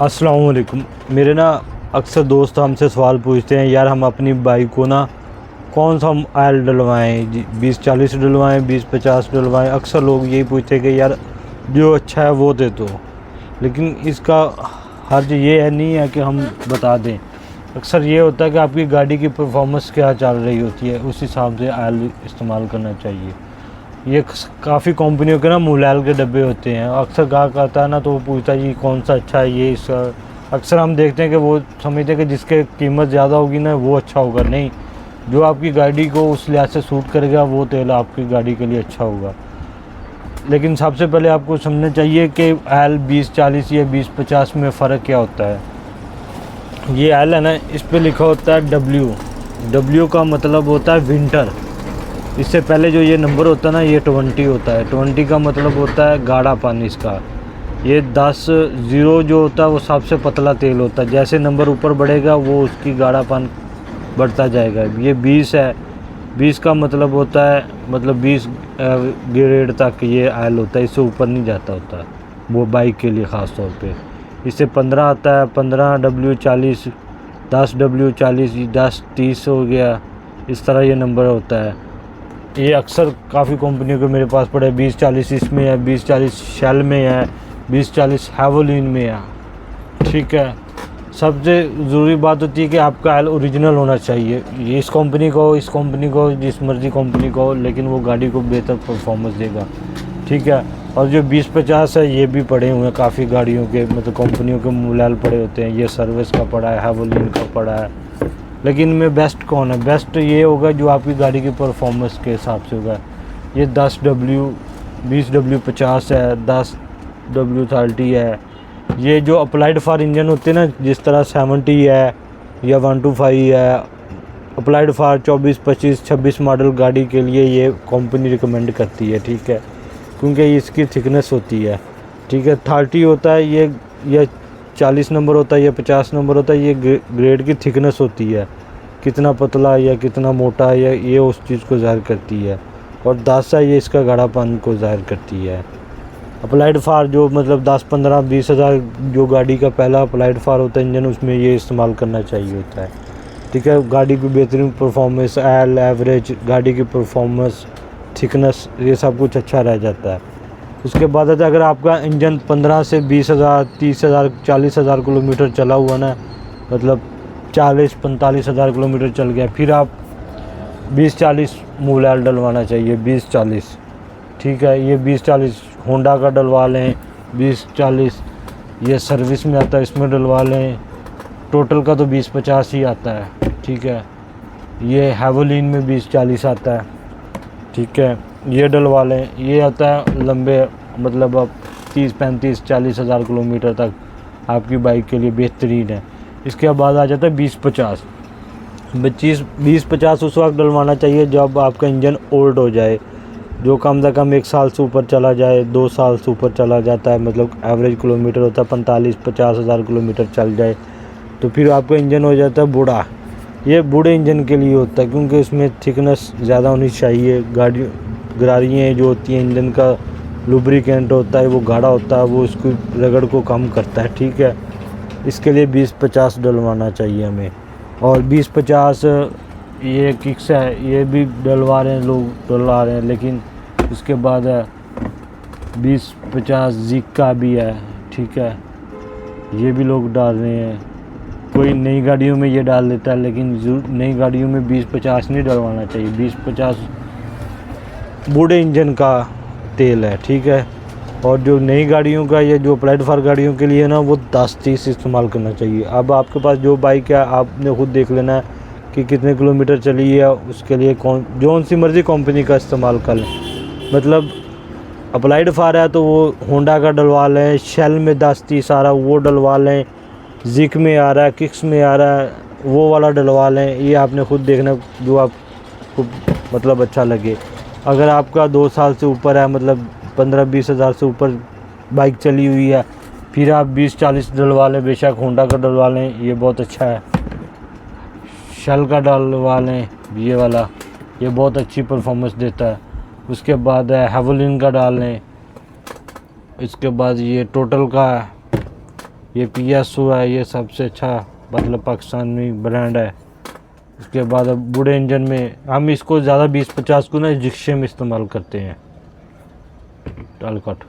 अस्सलाम वालेकुम। मेरे ना अक्सर दोस्त हमसे सवाल पूछते हैं, यार हम अपनी बाइक को ना कौन सा हम ऑयल डलवाएं, 20-40 डलवाएं, 20-50 डलवाएं। अक्सर लोग यही पूछते हैं कि यार जो अच्छा है वो दे दो, लेकिन इसका हर्ज ये है नहीं है कि हम बता दें। अक्सर ये होता है कि आपकी गाड़ी की परफॉर्मेंस क्या चल रही होती है, उस हिसाब से ऑयल इस्तेमाल करना चाहिए। ये काफ़ी कंपनियों के ना मोबिल के डब्बे होते हैं। अक्सर ग्राहक आता है ना तो वो पूछता है जी कौन सा अच्छा है, ये इसका अक्सर हम देखते हैं कि वो समझते हैं कि जिसके कीमत ज़्यादा होगी ना वो अच्छा होगा। नहीं, जो आपकी गाड़ी को उस लिहाज से सूट करेगा वो तेल आपकी गाड़ी के लिए अच्छा होगा। लेकिन सबसे पहले आपको समझना चाहिए कि ऑयल 20-40 या 20-50 में फ़र्क क्या होता है। ये ऑयल है ना, इस पर लिखा होता है डब्ल्यू का मतलब होता है विंटर। इससे पहले जो ये नंबर होता है ना, ये 20 होता है। 20 का मतलब होता है गाढ़ा पानी इसका। ये 10 ज़ीरो जो होता है वो सबसे पतला तेल होता है। जैसे नंबर ऊपर बढ़ेगा वो उसकी गाढ़ापन बढ़ता जाएगा। ये 20 है, 20 का मतलब होता है 20 ग्रेड तक ये ऑयल होता है, इससे ऊपर नहीं जाता होता वो बाइक के लिए ख़ास तौर पे। इससे 15 आता है, 15 W40, 10 W40, 10 30 हो गया। इस तरह ये नंबर होता है। ये अक्सर काफ़ी कंपनियों के मेरे पास पड़े, 20-40 इसमें है, 20-40 शेल में है, 20-40 हैवोलिन में है। ठीक है, सबसे ज़रूरी बात होती है कि आपका ऑयल ओरिजिनल होना चाहिए। ये इस कंपनी को, इस कंपनी को, जिस मर्ज़ी कंपनी को, लेकिन वो गाड़ी को बेहतर परफॉर्मेंस देगा। ठीक है, और जो 20-50 है ये भी पड़े हुए हैं काफ़ी गाड़ियों के, कंपनियों के मोबिल पड़े होते हैं। ये सर्विस का पड़ा है, हैवोलिन का पड़ा है। लेकिन में बेस्ट कौन है? बेस्ट ये होगा जो आपकी गाड़ी की परफॉर्मेंस के हिसाब से होगा। ये 10W, 20W50 है, 10W30 है। ये जो अप्लाइड फॉर इंजन होते हैं ना, जिस तरह 70 है या 125 है, अप्लाइड फॉर 24, 25, 26 मॉडल गाड़ी के लिए ये कंपनी रिकमेंड करती है। ठीक है, क्योंकि इसकी थिकनेस होती है। ठीक है, 30 होता है ये 40 नंबर होता है, या 50 नंबर होता है। ये ग्रेड की थिकनेस होती है, कितना पतला या कितना मोटा है, ये उस चीज़ को ज़ाहिर करती है। और 10 है, ये इसका गाढ़ापन को ज़ाहिर करती है। अप्लाइड फार जो 10, 15, 20 हज़ार जो गाड़ी का पहला अप्लाइड फार होता है इंजन, उसमें ये इस्तेमाल करना चाहिए होता है। ठीक है, गाड़ी की बेहतरीन परफॉर्मेंस, ऑयल एवरेज, गाड़ी की परफॉर्मेंस, थिकनेस, ये सब कुछ अच्छा रह जाता है। उसके बाद अगर आपका इंजन 15 से 20 हज़ार, 30 हज़ार, 40 हज़ार किलोमीटर चला हुआ ना, 40-45 हज़ार किलोमीटर चल गया, फिर आप 20-40 मोबिल डलवाना चाहिए। 20-40, ठीक है, ये 20-40 होंडा का डलवा लें। 20-40 ये सर्विस में आता है, इसमें डलवा लें। टोटल का तो 20-50 ही आता है। ठीक है, ये हैवोलिन में 20-40 आता है। ठीक है, ये डलवा लें। ये आता है लंबे, अब 30-35-40 हज़ार किलोमीटर तक आपकी बाइक के लिए बेहतरीन है। इसके बाद आ जाता है 20-50। 20-50 उस वक्त डलवाना चाहिए जब आपका इंजन ओल्ड हो जाए, जो कम से कम 1 साल से ऊपर चला जाए, 2 साल से ऊपर चला जाता है। एवरेज किलोमीटर होता है 45-50 हज़ार किलोमीटर चल जाए, तो फिर आपका इंजन हो जाता है बूढ़ा। ये बूढ़े इंजन के लिए होता है, क्योंकि इसमें थिकनेस ज़्यादा होनी चाहिए। गरारियाँ जो होती हैं, इंजन का लुब्रिकेंट होता है वो गाढ़ा होता है, वो उसकी रगड़ को कम करता है। ठीक है, इसके लिए 20-50 डलवाना चाहिए हमें। और 20-50 ये किक्स है, ये भी डलवा रहे हैं लोग, डलवा रहे हैं। लेकिन उसके बाद है 20-50 जिक का भी है। ठीक है, ये भी लोग डाल रहे हैं। कोई नई गाड़ियों में ये डाल देता है, लेकिन नई गाड़ियों में 20-50 नहीं डलवाना चाहिए। 20-50 बूढ़े इंजन का तेल है। ठीक है, और जो नई गाड़ियों का या जो अप्लाइड फॉर गाड़ियों के लिए ना, वो 10-30 इस्तेमाल करना चाहिए। अब आपके पास जो बाइक है, आपने खुद देख लेना है कि कितने किलोमीटर चली है। उसके लिए कौन सी मर्ज़ी कंपनी का इस्तेमाल कर लें। अप्लाइड फॉर है तो वो होंडा का डलवा लें, शेल में 10-30 आ रहा है वो डलवा लें, जिक में आ रहा है, किक्स में आ रहा है वो वाला डलवा लें। ये आपने खुद देखना जो आपको अच्छा लगे। अगर आपका 2 साल से ऊपर है, 15-20 हज़ार से ऊपर बाइक चली हुई है, फिर आप 20-40 डलवा लें। बेशक होंडा का डलवा लें, ये बहुत अच्छा है। शेल का डलवा लें, ये वाला, ये बहुत अच्छी परफॉर्मेंस देता है। उसके बाद हैवोलिन का डाल लें। इसके बाद ये टोटल का है, ये PSU है, ये सबसे अच्छा मतलब पाकिस्तानी ब्रांड है। उसके बाद अब बूढ़े इंजन में हम इसको ज़्यादा 20-50 को ना जिक्शे में इस्तेमाल करते हैं। टालकट